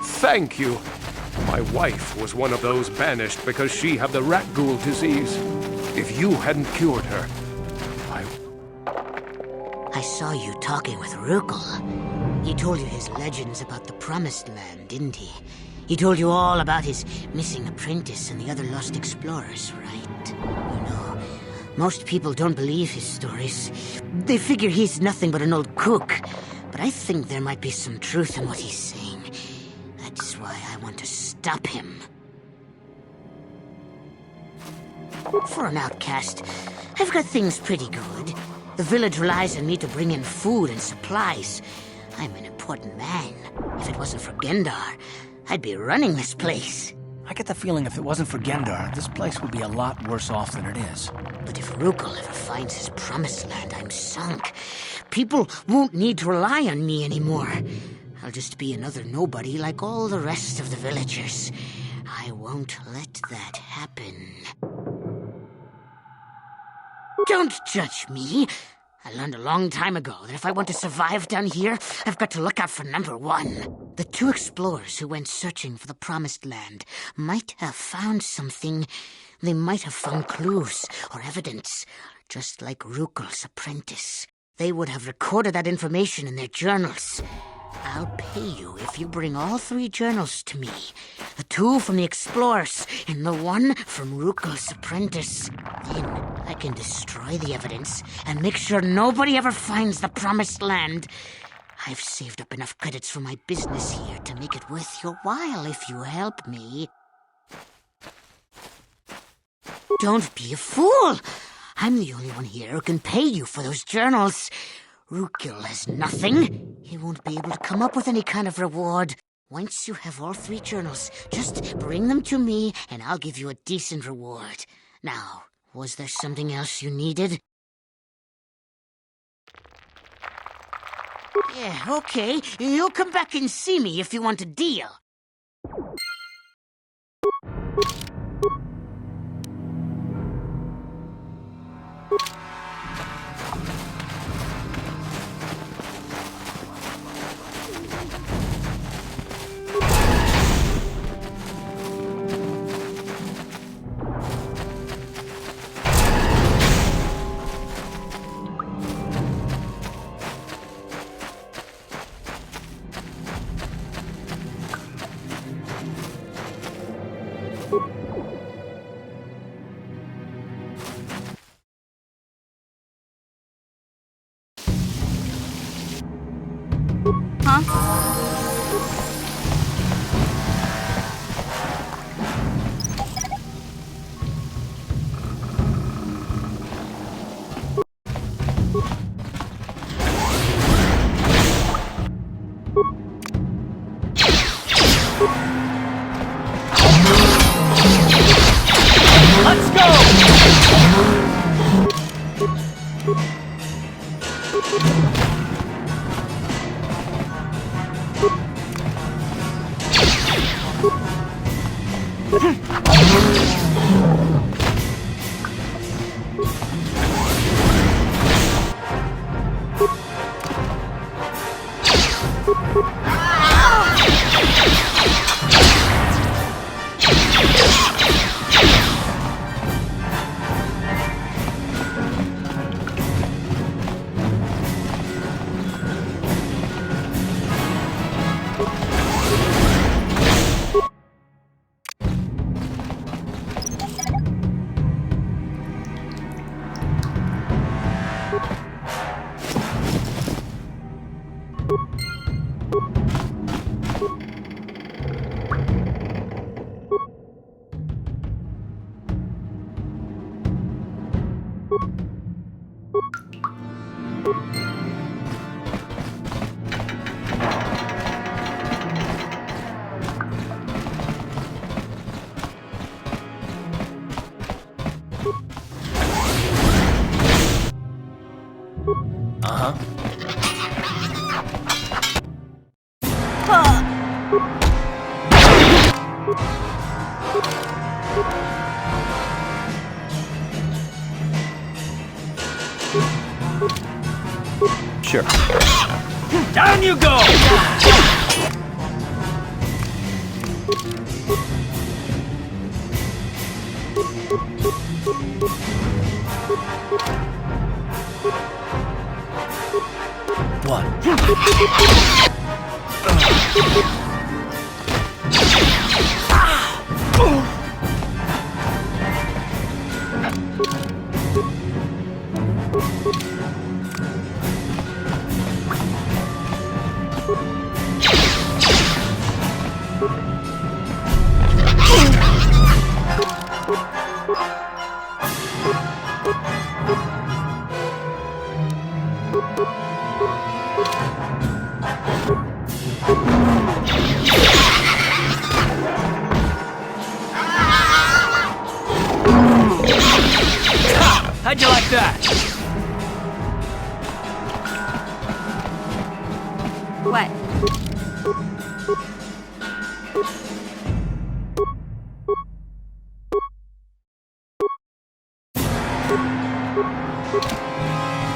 Thank you. My wife was one of those banished because she had the rat ghoul disease. If you hadn't cured her, I saw you talking with Rancor. He told you his legends about the Promised Land, didn't he? He told you all about his missing apprentice and the other lost explorers, right? You know, most people don't believe his stories. They figure he's nothing but an old cook. But I think there might be some truth in what he's saying. That's why I want to stop him. For an outcast, I've got things pretty good. The village relies on me to bring in food and supplies. I'm an important man. If it wasn't for Gendar, I'd be running this place. I get the feeling if it wasn't for Gendar, this place would be a lot worse off than it is. But if Rancor ever finds his Promised Land, I'm sunk. People won't need to rely on me anymore. I'll just be another nobody like all the rest of the villagers. I won't let that happen. Don't judge me. I learned a long time ago that if I want to survive down here, I've got to look out for number one. The two explorers who went searching for the Promised Land might have found something. They might have found clues or evidence, just like Rancor's apprentice. They would have recorded that information in their journals. I'll pay you if you bring all 3 journals to me. The 2 from the explorers and the 1 from Rancor's apprentice. Then I can destroy the evidence and make sure nobody ever finds the Promised Land. I've saved up enough credits for my business here to make it worth your while if you help me. Don't be a fool! I'm the only one here who can pay you for those journals. Rancor has nothing. He won't be able to come up with any kind of reward. Once you have all 3 journals, just bring them to me and I'll give you a decent reward. Now, was there something else you needed? Yeah, okay. You'll come back and see me if you want a deal. Sure. Down you go! What? How'd you like that? What?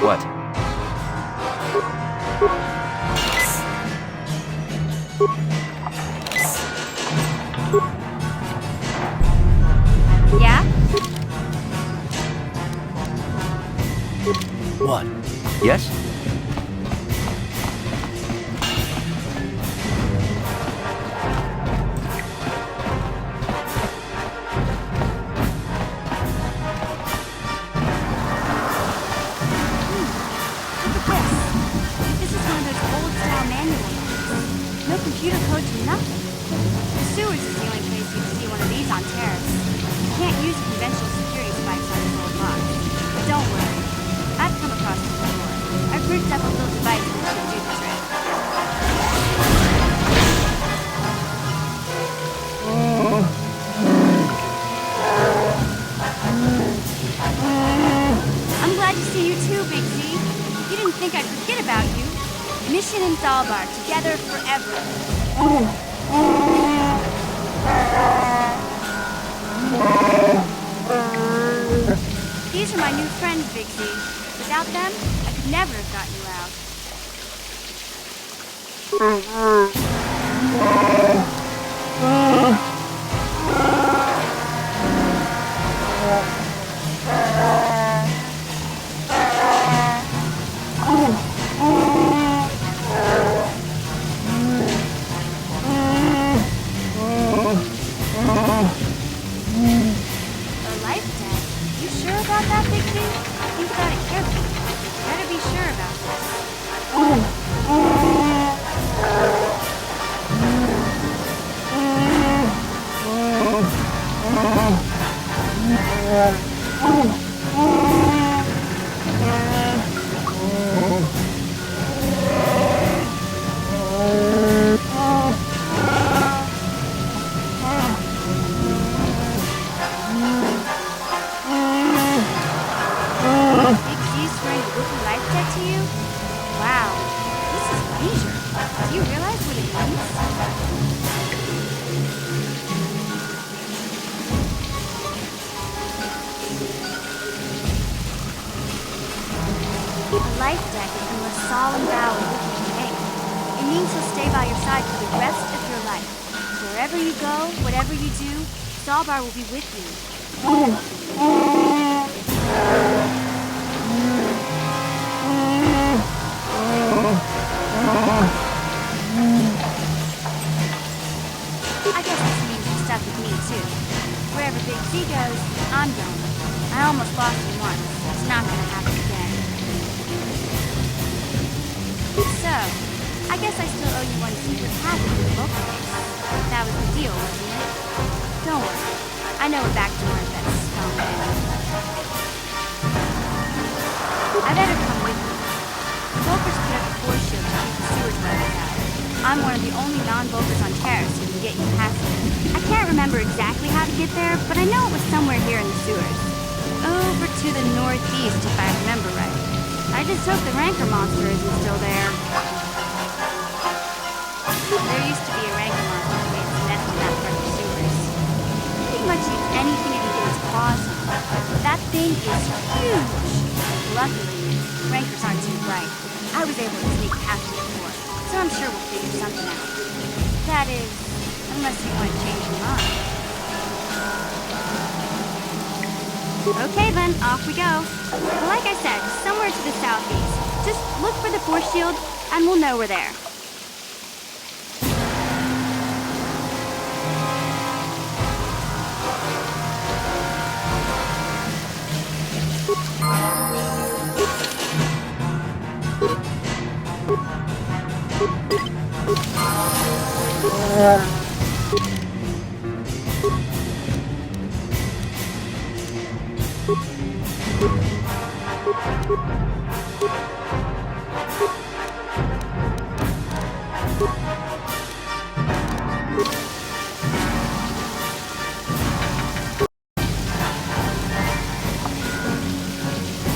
What? Yeah? What? Yes? This is one of those old-style manual ones. No computer code to nothing. The sewers is the only place you'd see one of these on Taris. You can't use conventional security spikes on this old box. But don't worry. I've come across them before. I've rigged up a little device that should do the trick. I'm glad to see you too, Big Z. You didn't think I'd forget about you. Mission and Zalbar, together forever. These are my new friends, Big Z. Without them, I could never have got you out. A life debt? You sure about that, Big Z? Think about it carefully. Better be sure about Big Z swearing a wicked life debt to you? Wow, this is major. Do you realize what it means? A life debt is the most solemn vow a witch can make. It means he'll stay by your side for the rest of your life. Wherever you go, whatever you do, Zalbar will be with you. I guess this means you're stuck with me, too. Wherever Big Z goes, I'm going. I almost lost him once. It's not gonna happen again. So, I guess I still owe you one secret packet in the local case. That was the deal, wasn't it? Don't worry. I know a back door if that's found in. I better come with you. The Volkers put up a force shield to keep the sewers leveled out. I'm one of the only non-Volkers on Taris who can get you past it. I can't remember exactly how to get there, but I know it was somewhere here in the sewers. Over to the northeast, if I remember right. I just hope the Rancor monster isn't still there. There used to be a Rancor monster who made its nest in that part of the sewers. Pretty much eats anything it can get its claws on. That thing is huge. Luckily, Rancors aren't too bright. I was able to sneak past it before, so I'm sure we'll figure something out. That is, unless you want to change your mind. Okay then, off we go. Well, like I said, somewhere to the southeast. Just look for the force shield, and we'll know we're there.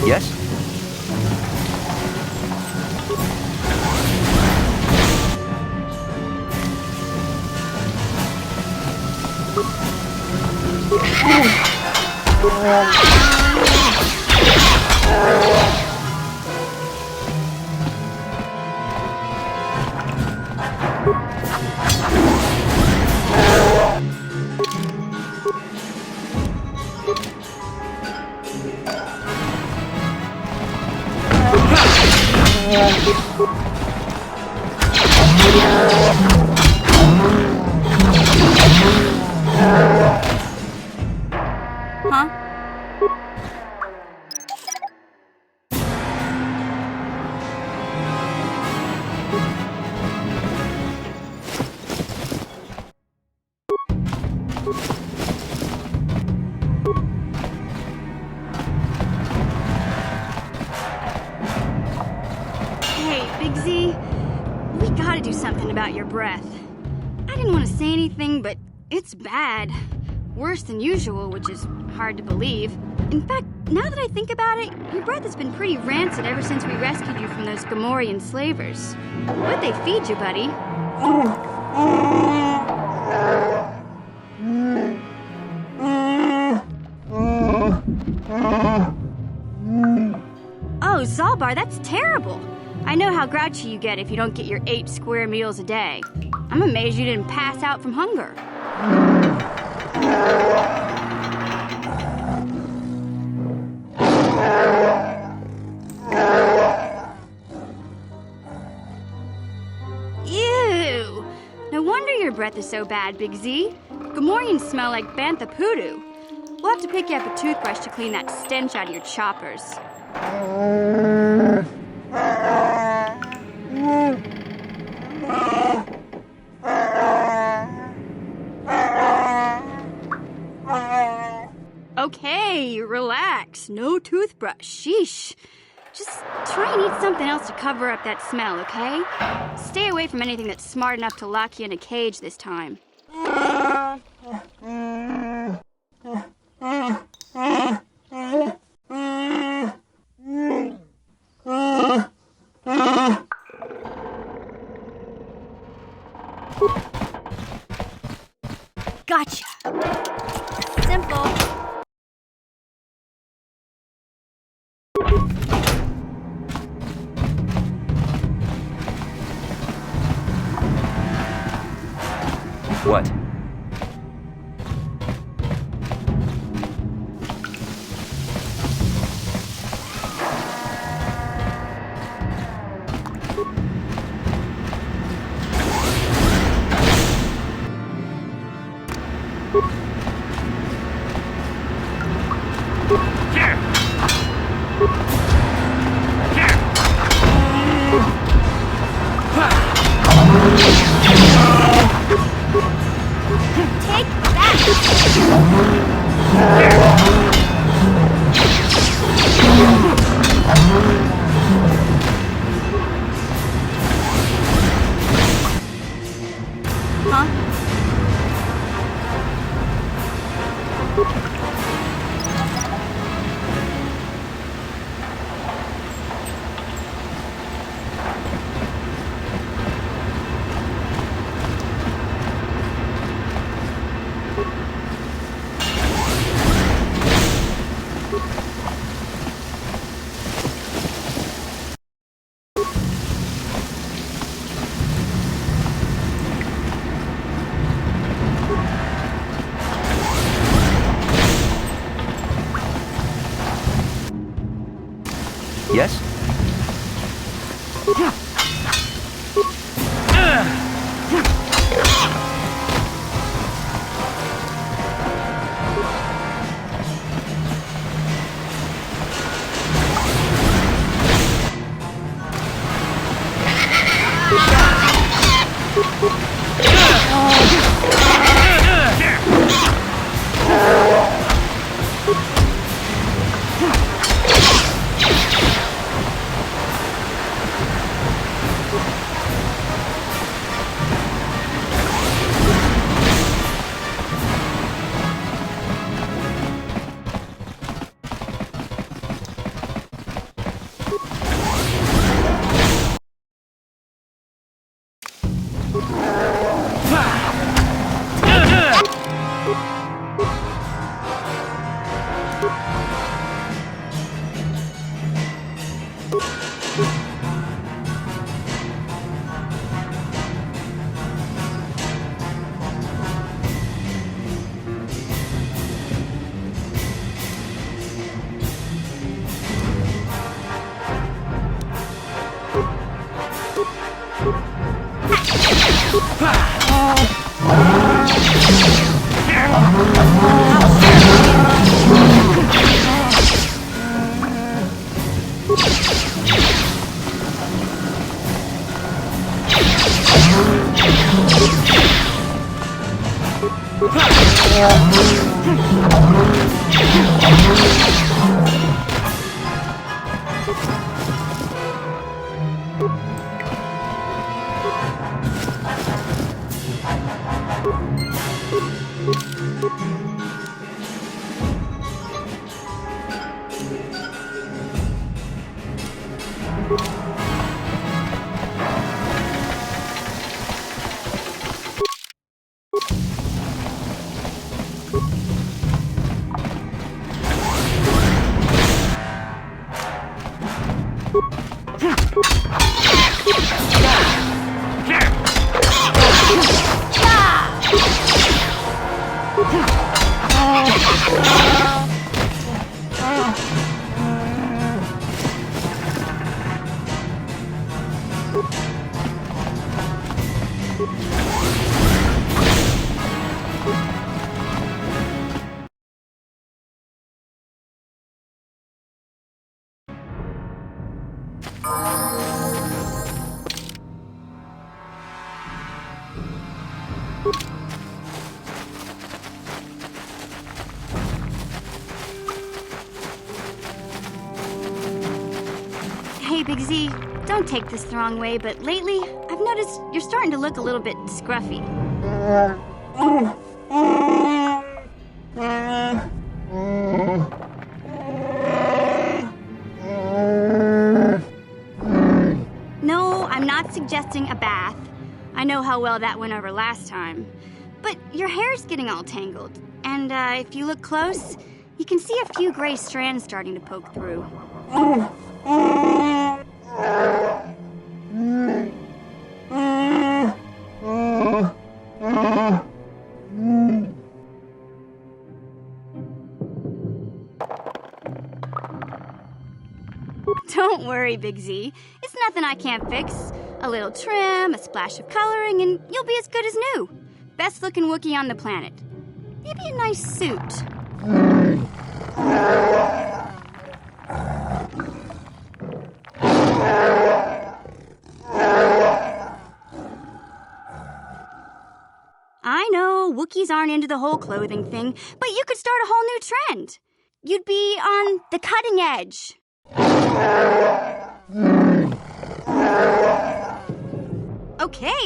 Yes? Huh? Hey, Big Z, we gotta do something about your breath. I didn't want to say anything, but it's bad. Worse than usual, which is hard to believe. In fact, now that I think about it, your breath has been pretty rancid ever since we rescued you from those Gamorrean slavers. What'd they feed you, buddy? Oh, Zalbar, that's terrible. I know how grouchy you get if you don't get your 8 square meals a day. I'm amazed you didn't pass out from hunger. Ew! No wonder your breath is so bad, Big Z. Gamorreans smell like bantha poodoo. We'll have to pick you up a toothbrush to clean that stench out of your choppers. Okay, relax. No toothbrush. Sheesh. Just try and eat something else to cover up that smell, okay? Stay away from anything that's smart enough to lock you in a cage this time. Gotcha. Simple. What? Take that! Huh? Yes? Hey, Big Z, don't take this the wrong way, but lately, I've noticed you're starting to look a little bit scruffy. No, I'm not suggesting a bath. I know how well that went over last time. But your hair's getting all tangled, and if you look close, you can see a few gray strands starting to poke through. Don't worry, Big Z. It's nothing I can't fix. A little trim, a splash of coloring, and you'll be as good as new. Best looking Wookiee on the planet. Maybe a nice suit. I know, Wookiees aren't into the whole clothing thing, but you could start a whole new trend. You'd be on the cutting edge.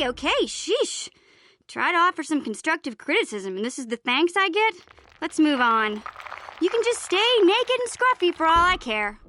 Okay, sheesh. Try to offer some constructive criticism, and this is the thanks I get? Let's move on. You can just stay naked and scruffy for all I care.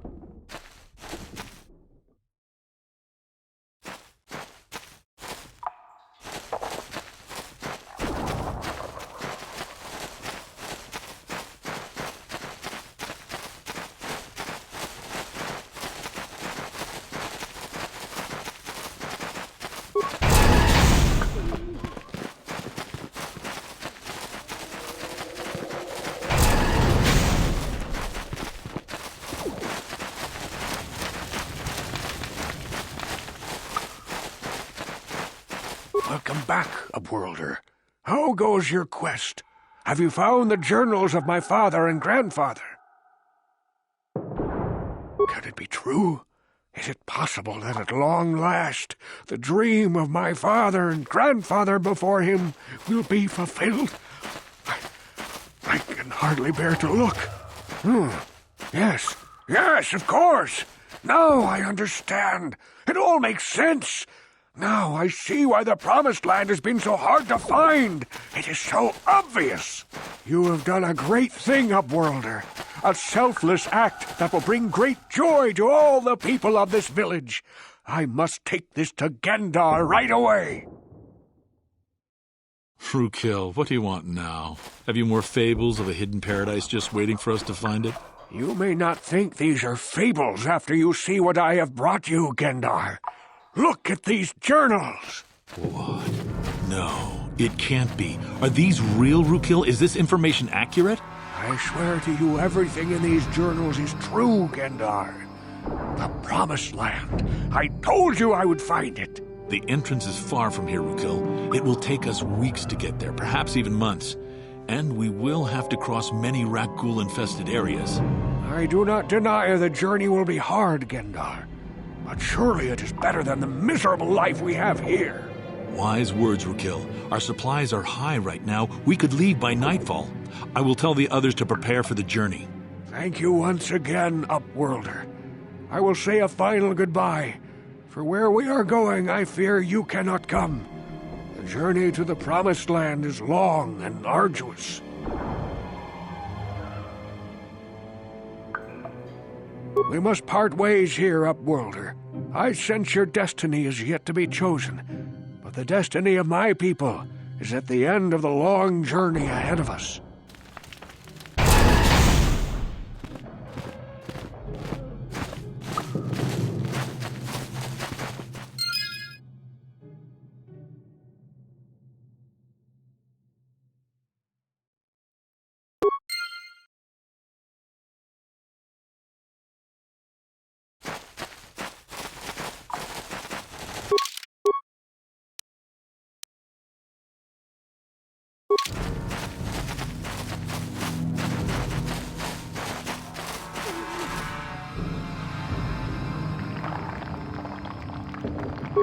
back, Upworlder. How goes your quest? Have you found the journals of my father and grandfather? Can it be true? Is it possible that at long last the dream of my father and grandfather before him will be fulfilled? I can hardly bear to look. Yes, of course. Now I understand. It all makes sense. Now I see why the Promised Land has been so hard to find. It is so obvious. You have done a great thing, Upworlder. A selfless act that will bring great joy to all the people of this village. I must take this to Gendar right away. Rookil, what do you want now? Have you more fables of a hidden paradise just waiting for us to find it? You may not think these are fables after you see what I have brought you, Gendar. Look at these journals. What? No, it can't be. Are these real, Rookil? Is this information accurate? I swear to you everything in these journals is true, Gendar. The Promised Land. I told you I would find it. The entrance is far from here, Rookil. It will take us weeks to get there, perhaps even months. And we will have to cross many Rakghoul-infested areas. I do not deny the journey will be hard, Gendar. But surely it is better than the miserable life we have here. Wise words, Rookil. Our supplies are high right now. We could leave by nightfall. I will tell the others to prepare for the journey. Thank you once again, Upworlder. I will say a final goodbye. For where we are going, I fear you cannot come. The journey to the Promised Land is long and arduous. We must part ways here, Upworlder. I sense your destiny is yet to be chosen, but the destiny of my people is at the end of the long journey ahead of us.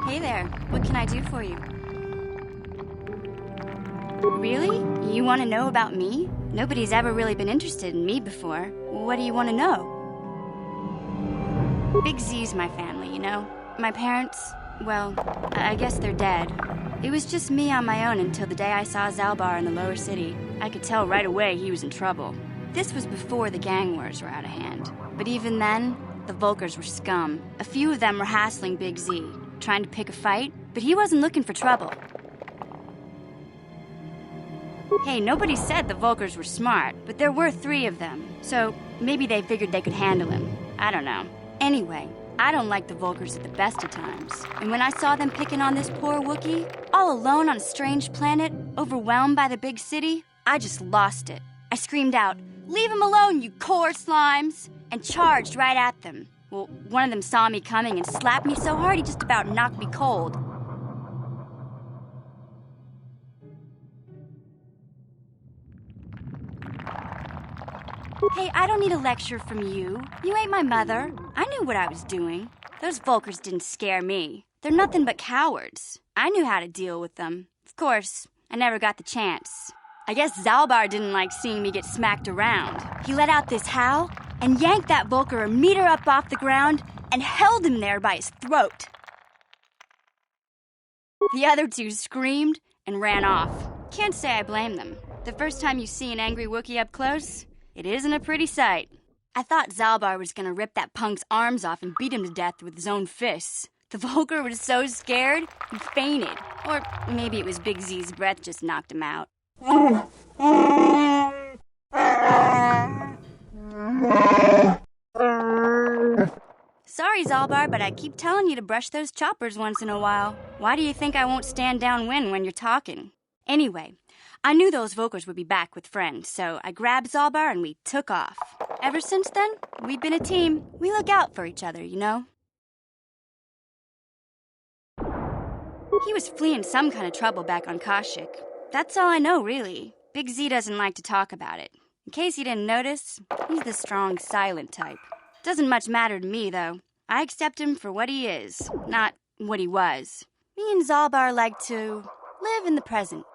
Hey there, what can I do for you? Really? You want to know about me? Nobody's ever really been interested in me before. What do you want to know? Big Z's my family, you know? My parents, well, I guess they're dead. It was just me on my own until the day I saw Zalbar in the lower city. I could tell right away he was in trouble. This was before the gang wars were out of hand. But even then, the Vulkars were scum. A few of them were hassling Big Z, trying to pick a fight, but he wasn't looking for trouble. Hey, nobody said the Vulkars were smart, but there were 3 of them, so maybe they figured they could handle him. I don't know. Anyway, I don't like the Vulkars at the best of times, and when I saw them picking on this poor Wookiee, all alone on a strange planet, overwhelmed by the big city, I just lost it. I screamed out, "Leave him alone, you core slimes!" and charged right at them. Well, one of them saw me coming and slapped me so hard he just about knocked me cold. Hey, I don't need a lecture from you. You ain't my mother. I knew what I was doing. Those Vulkars didn't scare me. They're nothing but cowards. I knew how to deal with them. Of course, I never got the chance. I guess Zalbar didn't like seeing me get smacked around. He let out this howl and yanked that Vulkar a meter up off the ground and held him there by his throat. The other 2 screamed and ran off. Can't say I blame them. The first time you see an angry Wookiee up close, it isn't a pretty sight. I thought Zalbar was gonna rip that punk's arms off and beat him to death with his own fists. The Vulkar was so scared, he fainted. Or maybe it was Big Z's breath just knocked him out. Sorry, Zalbar, but I keep telling you to brush those choppers once in a while. Why do you think I won't stand downwind when you're talking? Anyway, I knew those Vulkars would be back with friends, so I grabbed Zalbar and we took off. Ever since then, we've been a team. We look out for each other, you know? He was fleeing some kind of trouble back on Kashyyyk. That's all I know, really. Big Z doesn't like to talk about it. In case you didn't notice, he's the strong, silent type. Doesn't much matter to me, though. I accept him for what he is, not what he was. Me and Zalbar like to live in the present.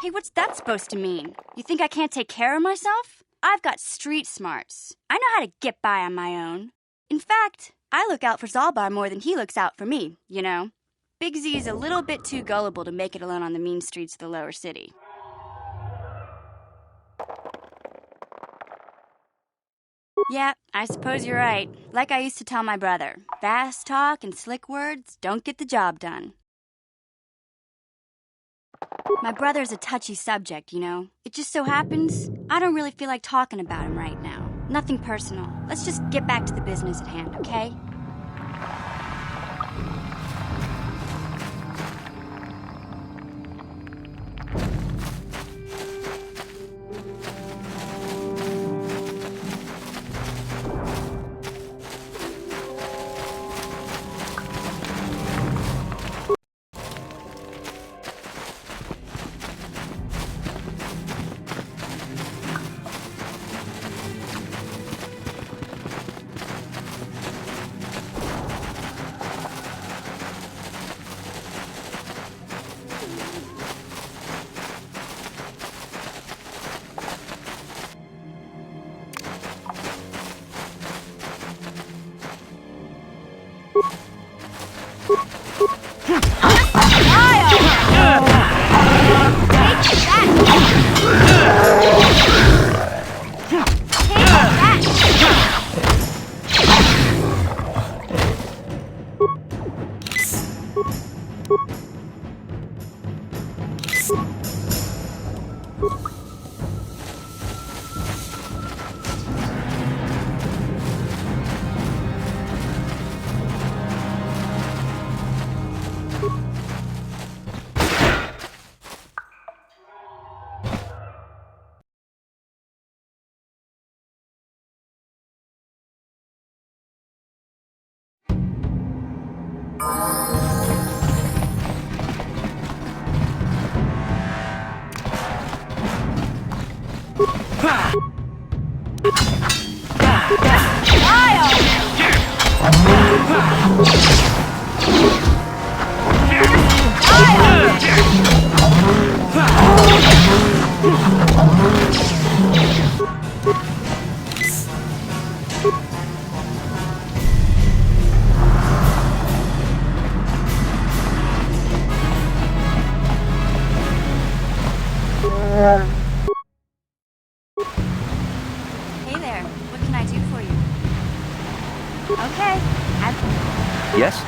Hey, what's that supposed to mean? You think I can't take care of myself? I've got street smarts. I know how to get by on my own. In fact, I look out for Zalbar more than he looks out for me, you know? Big Z is a little bit too gullible to make it alone on the mean streets of the lower city. Yeah, I suppose you're right. Like I used to tell my brother, fast talk and slick words don't get the job done. My brother's a touchy subject, you know. It just so happens I don't really feel like talking about him right now. Nothing personal. Let's just get back to the business at hand, okay? Hey there, what can I do for you? Okay, Yes?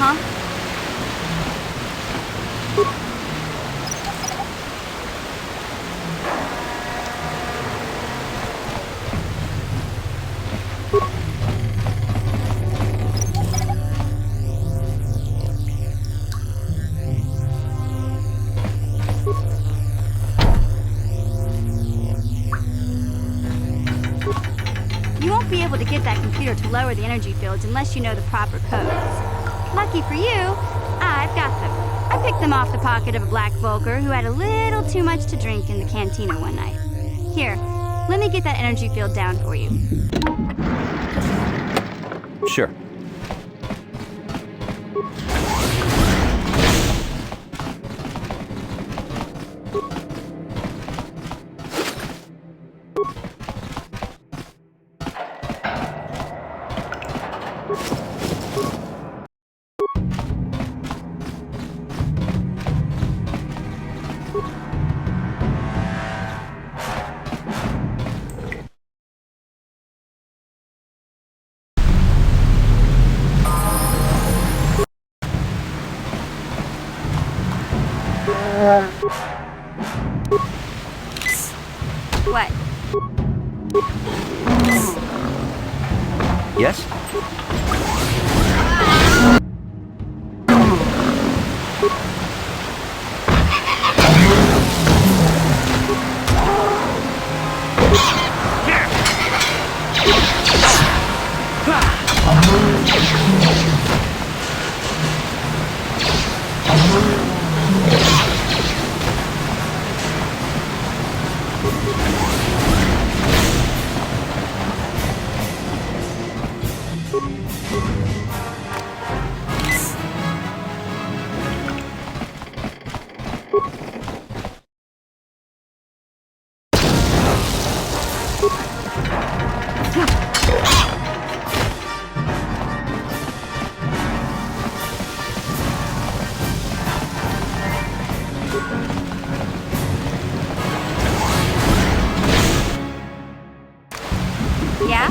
Huh? You won't be able to get that computer to lower the energy fields unless you know the proper codes. Lucky for you, I've got them. I picked them off the pocket of a black Volker who had a little too much to drink in the cantina one night. Here, let me get that energy field down for you. Sure. What? Yes? Yeah?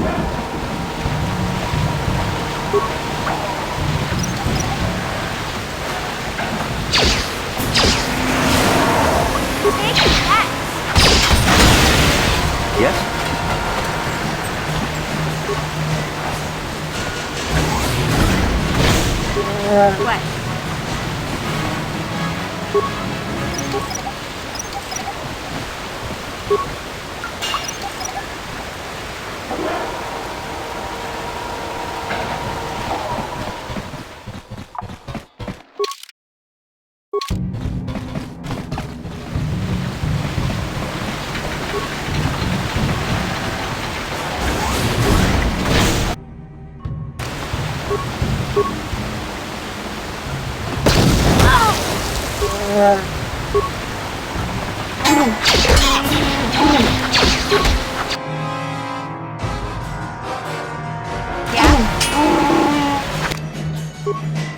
Take that! Yes? What?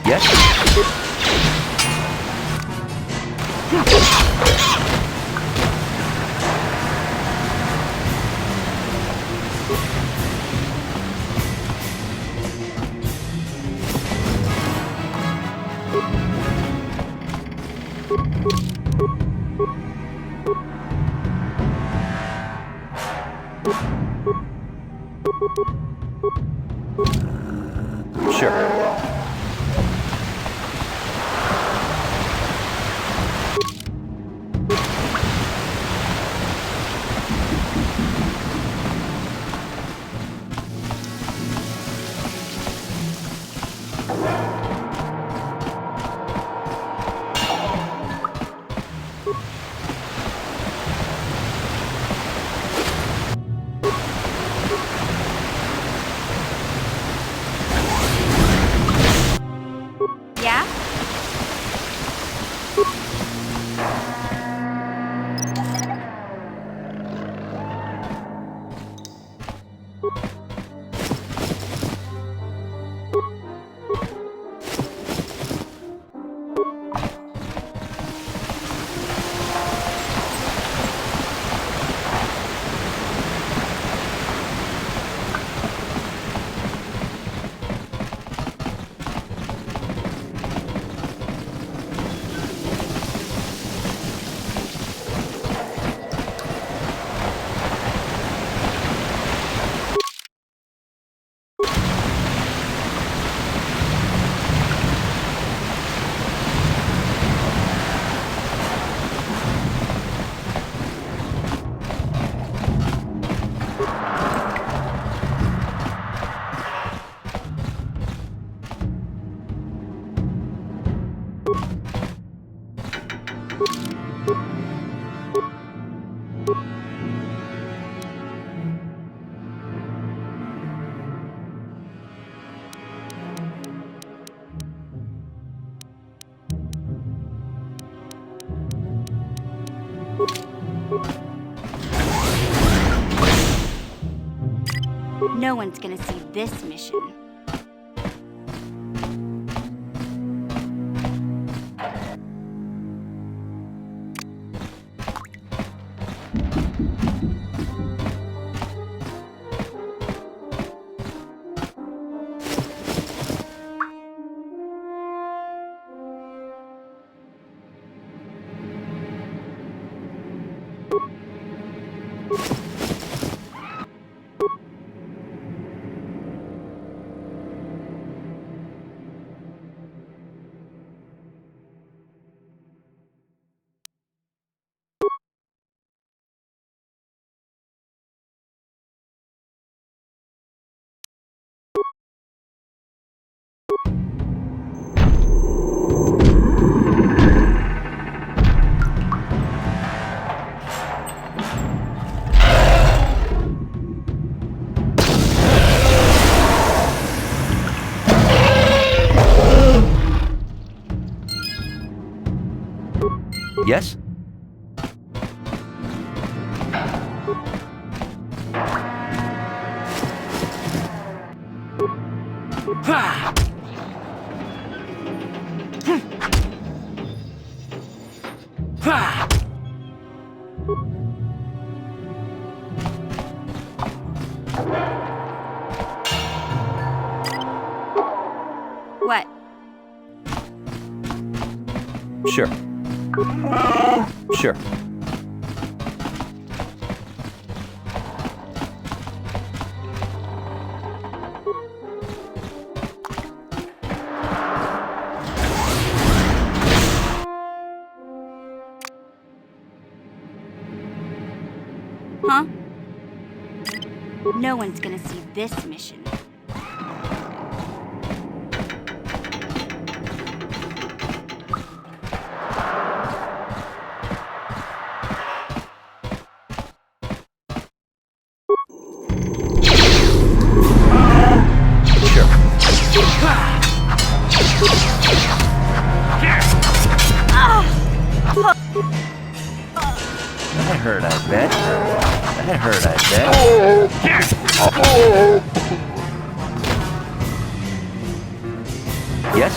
Yes? Sure. Yeah? No one's gonna see this mission. Yes? Ha! Ha! What? Sure. Sure. Huh? No one's gonna see this mission. That hurt, I bet. That hurt, I bet. Yes?